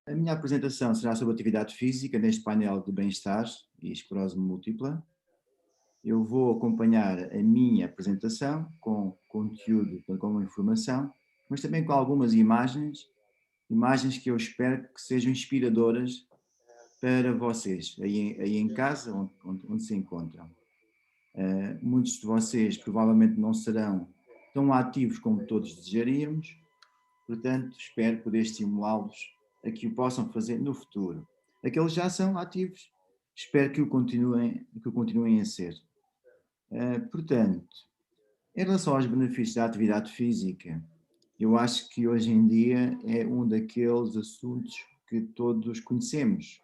A minha apresentação será sobre atividade física neste painel de bem-estar e esclerose múltipla. Eu vou acompanhar a minha apresentação com conteúdo, com informação, mas também com algumas imagens que eu espero que sejam inspiradoras para vocês, aí em casa, onde se encontram. Muitos de vocês provavelmente não serão tão ativos como todos desejaríamos, portanto, espero poder estimulá-los a que o possam fazer no futuro. Aqueles que já são ativos, espero que o continuem a ser. Portanto, em relação aos benefícios da atividade física, eu acho que hoje em dia é um daqueles assuntos que todos conhecemos.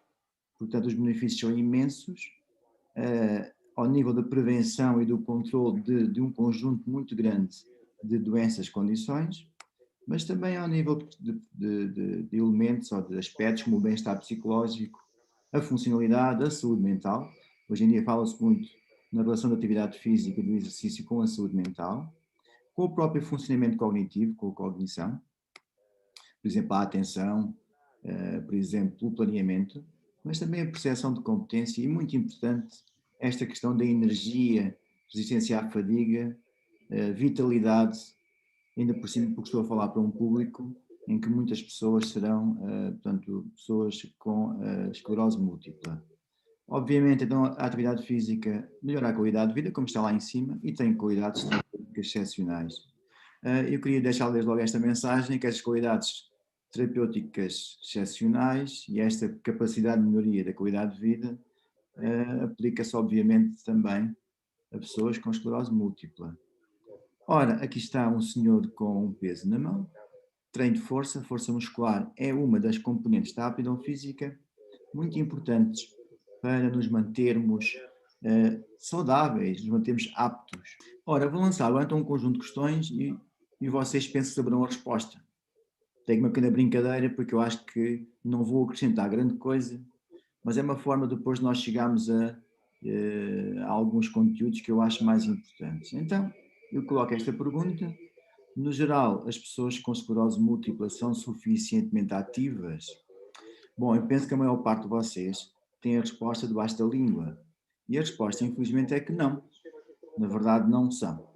Portanto, os benefícios são imensos, ao nível da prevenção e do controle de um conjunto muito grande de doenças, condições, mas também ao nível de elementos ou de aspectos como o bem-estar psicológico, a funcionalidade, a saúde mental. Hoje em dia fala-se muito na relação da atividade física e do exercício com a saúde mental, com o próprio funcionamento cognitivo, com a cognição, por exemplo, a atenção, por exemplo, o planeamento, mas também a percepção de competência e, muito importante, esta questão da energia, resistência à fadiga, vitalidade, ainda por cima porque estou a falar para um público em que muitas pessoas serão, portanto, pessoas com esclerose múltipla. Obviamente, então, a atividade física melhora a qualidade de vida, como está lá em cima, e tem qualidades terapêuticas excepcionais. Eu queria deixar desde logo esta mensagem, que estas qualidades terapêuticas excepcionais e esta capacidade de melhoria da qualidade de vida aplica-se, obviamente, também a pessoas com esclerose múltipla. Ora, aqui está um senhor com um peso na mão, treino de força, força muscular é uma das componentes da aptidão física muito importantes para nos mantermos saudáveis, nos mantermos aptos. Ora, vou lançar agora um conjunto de questões e vocês pensam que saberão a resposta. Tenho uma pequena brincadeira porque eu acho que não vou acrescentar grande coisa, mas é uma forma depois de nós chegarmos a alguns conteúdos que eu acho mais importantes. Então, eu coloco esta pergunta. No geral, as pessoas com esclerose múltipla são suficientemente ativas? Bom, eu penso que a maior parte de vocês tem a resposta debaixo da língua. E a resposta, infelizmente, é que não. Na verdade, não são.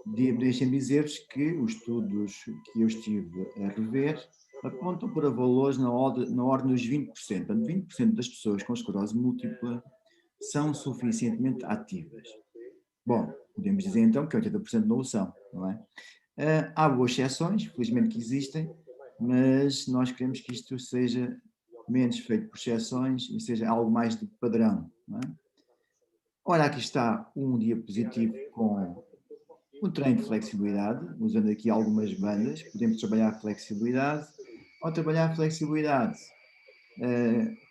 Deixem-me dizer-vos que os estudos que eu estive a rever apontam para valores na ordem dos 20%. Portanto, 20% das pessoas com esclerose múltipla são suficientemente ativas. Bom, podemos dizer então que 80% não o são, não é? Há boas exceções, felizmente que existem, mas nós queremos que isto seja menos feito por exceções e seja algo mais de padrão, não é? Ora, aqui está um diapositivo com um treino de flexibilidade, usando aqui algumas bandas, podemos trabalhar a flexibilidade. Ao trabalhar a flexibilidade,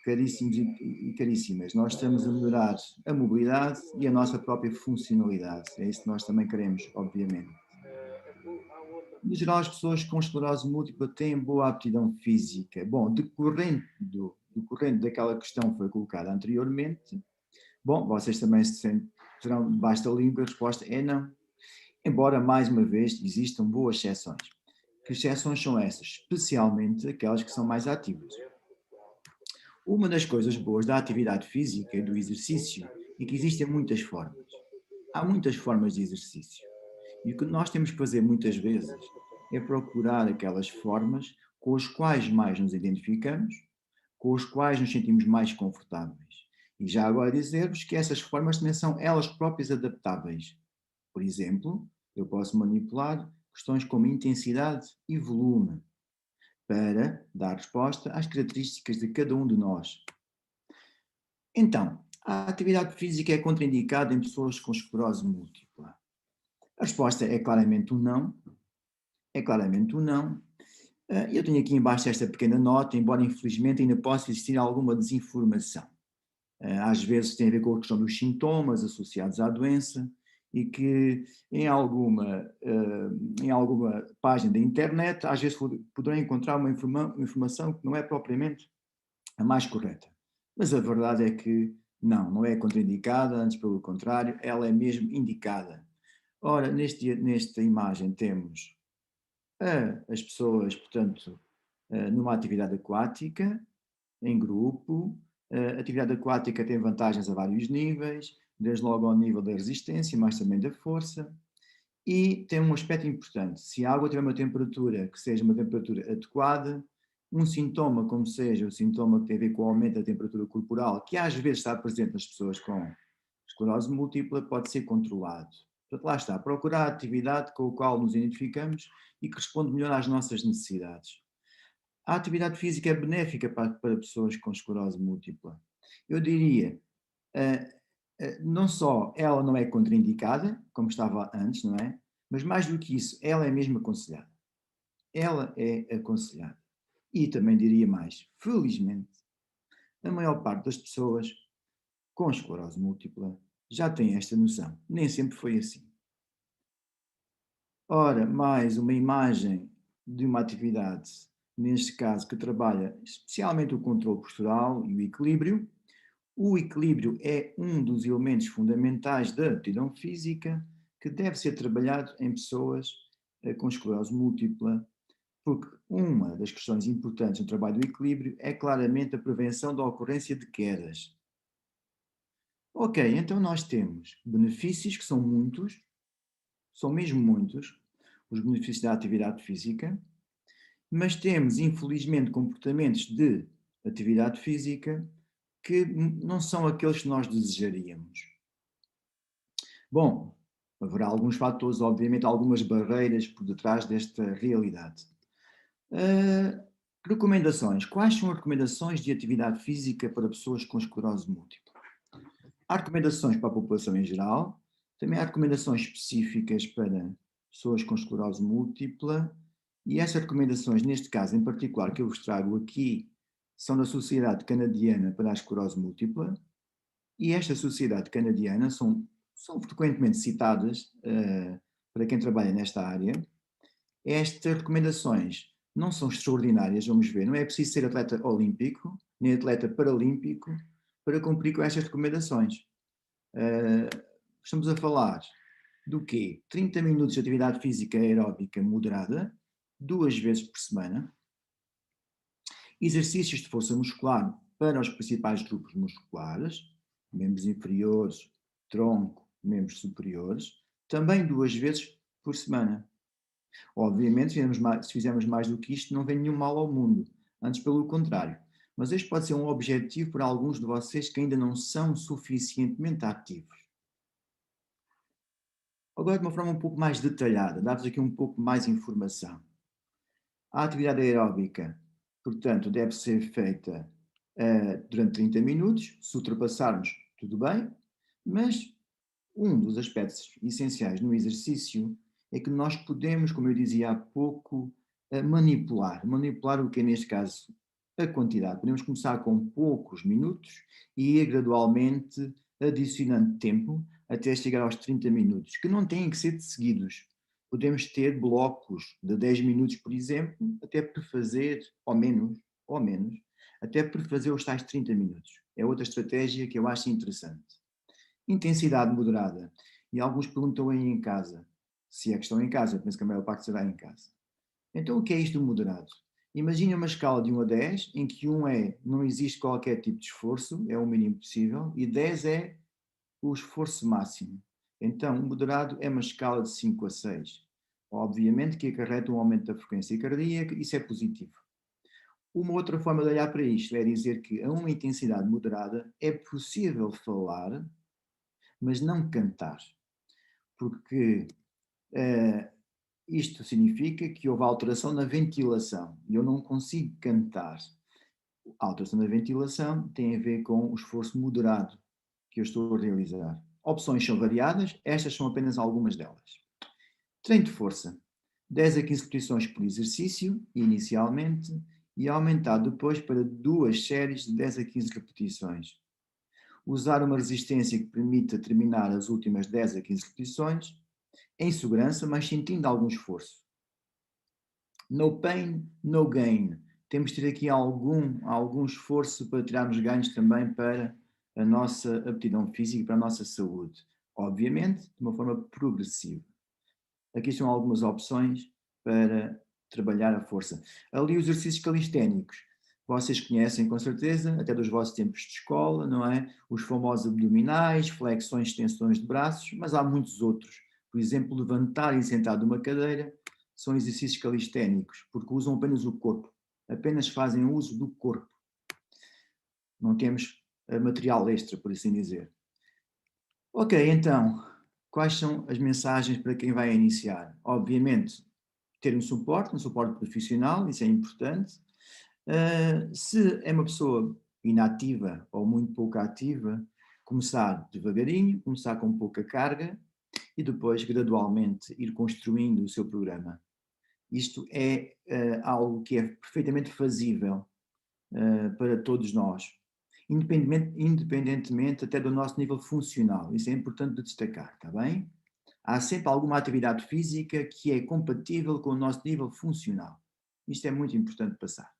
caríssimos e caríssimas, nós estamos a melhorar a mobilidade e a nossa própria funcionalidade. É isso que nós também queremos, obviamente. No geral, as pessoas com esclerose múltipla têm boa aptidão física. Bom, decorrente daquela questão que foi colocada anteriormente, bom, vocês também terão debaixo da língua, a resposta é não. Embora, mais uma vez, existam boas exceções. Que exceções são essas? Especialmente aquelas que são mais ativas. Uma das coisas boas da atividade física e do exercício é que existem muitas formas. Há muitas formas de exercício. E o que nós temos que fazer muitas vezes é procurar aquelas formas com as quais mais nos identificamos, com as quais nos sentimos mais confortáveis. E já agora dizer-vos que essas formas também são elas próprias adaptáveis. Por exemplo, eu posso manipular questões como intensidade e volume para dar resposta às características de cada um de nós. Então, a atividade física é contraindicada em pessoas com esclerose múltipla? A resposta é claramente um não. É claramente um não. Eu tenho aqui embaixo esta pequena nota, embora infelizmente ainda possa existir alguma desinformação. Às vezes tem a ver com a questão dos sintomas associados à doença e que em alguma página da internet às vezes poderão encontrar uma informação que não é propriamente a mais correta. Mas a verdade é que não é contraindicada, antes pelo contrário, ela é mesmo indicada. Ora, nesta imagem temos as pessoas, portanto, numa atividade aquática, em grupo. A atividade aquática tem vantagens a vários níveis, desde logo ao nível da resistência, mas também da força. E tem um aspecto importante: se a água tiver uma temperatura que seja uma temperatura adequada, um sintoma como seja o sintoma que tem a ver com o aumento da temperatura corporal, que às vezes está presente nas pessoas com esclerose múltipla, pode ser controlado. Portanto, lá está, procurar a atividade com a qual nos identificamos e que responde melhor às nossas necessidades. A atividade física é benéfica para pessoas com esclerose múltipla. Eu diria, eh, não só ela não é contraindicada, como estava antes, não é? Mas mais do que isso, ela é mesmo aconselhada. Ela é aconselhada. E também diria mais, felizmente, a maior parte das pessoas com esclerose múltipla já tem esta noção. Nem sempre foi assim. Ora, mais uma imagem de uma atividade, neste caso que trabalha especialmente o controle postural e o equilíbrio. O equilíbrio é um dos elementos fundamentais da aptidão física que deve ser trabalhado em pessoas com esclerose múltipla, porque uma das questões importantes no trabalho do equilíbrio é claramente a prevenção da ocorrência de quedas. Ok, então nós temos benefícios que são muitos, são mesmo muitos, os benefícios da atividade física, mas temos infelizmente comportamentos de atividade física que não são aqueles que nós desejaríamos. Bom, haverá alguns fatores, obviamente, algumas barreiras por detrás desta realidade. Ah, recomendações. Quais são as recomendações de atividade física para pessoas com esclerose múltipla? Há recomendações para a população em geral, também há recomendações específicas para pessoas com esclerose múltipla, e essas recomendações, neste caso em particular, que eu vos trago aqui, são da Sociedade Canadiana para a Esclerose Múltipla, e esta sociedade canadiana são frequentemente citadas para quem trabalha nesta área. Estas recomendações não são extraordinárias, vamos ver, não é preciso ser atleta olímpico, nem atleta paralímpico, para cumprir com estas recomendações. Estamos a falar do quê? 30 minutos de atividade física aeróbica moderada, 2 vezes por semana, exercícios de força muscular para os principais grupos musculares, membros inferiores, tronco, membros superiores, também 2 vezes por semana. Obviamente, se fizermos mais do que isto, não vem nenhum mal ao mundo, antes pelo contrário. Mas este pode ser um objetivo para alguns de vocês que ainda não são suficientemente ativos. Agora, de uma forma um pouco mais detalhada, dar-vos aqui um pouco mais informação. A atividade aeróbica, portanto, deve ser feita durante 30 minutos. Se ultrapassarmos, tudo bem, mas um dos aspectos essenciais no exercício é que nós podemos, como eu dizia há pouco, manipular. Manipular o que é, neste caso, a quantidade. Podemos começar com poucos minutos e ir gradualmente adicionando tempo até chegar aos 30 minutos, que não têm que ser seguidos. Podemos ter blocos de 10 minutos, por exemplo, até prefazer, ou menos, até prefazer os tais 30 minutos. É outra estratégia que eu acho interessante. Intensidade moderada. E alguns perguntam aí em casa, se é que estão em casa, eu penso que a maior parte será em casa. Então o que é isto do moderado? Imagine uma escala de 1 a 10, em que 1 é não existe qualquer tipo de esforço, é o mínimo possível, e 10 é o esforço máximo. Então, o moderado é uma escala de 5 a 6. Obviamente que acarreta um aumento da frequência cardíaca, isso é positivo. Uma outra forma de olhar para isto é dizer que a uma intensidade moderada é possível falar, mas não cantar. Porque isto significa que houve alteração na ventilação e eu não consigo cantar. A alteração da ventilação tem a ver com o esforço moderado que eu estou a realizar. Opções são variadas, estas são apenas algumas delas. Treino de força. 10 a 15 repetições por exercício, inicialmente, e aumentado depois para 2 séries de 10 a 15 repetições. Usar uma resistência que permita terminar as últimas 10 a 15 repetições, em segurança, mas sentindo algum esforço. No pain, no gain. Temos de ter aqui algum esforço para tirarmos ganhos também para a nossa aptidão física, para a nossa saúde. Obviamente, de uma forma progressiva. Aqui são algumas opções para trabalhar a força. Ali os exercícios calisténicos, vocês conhecem com certeza, até dos vossos tempos de escola, não é? Os famosos abdominais, flexões, extensões de braços, mas há muitos outros. Por exemplo, levantar e sentar de uma cadeira são exercícios calisténicos, porque usam apenas o corpo, apenas fazem uso do corpo. Não temos material extra, por assim dizer. Ok, então, quais são as mensagens para quem vai iniciar? Obviamente, ter um suporte profissional, isso é importante. Se é uma pessoa inativa ou muito pouco ativa, começar devagarinho, começar com pouca carga e depois gradualmente ir construindo o seu programa. Isto é algo que é perfeitamente fazível para todos nós, independentemente até do nosso nível funcional. Isso é importante de destacar, está bem? Há sempre alguma atividade física que é compatível com o nosso nível funcional. Isto é muito importante passar.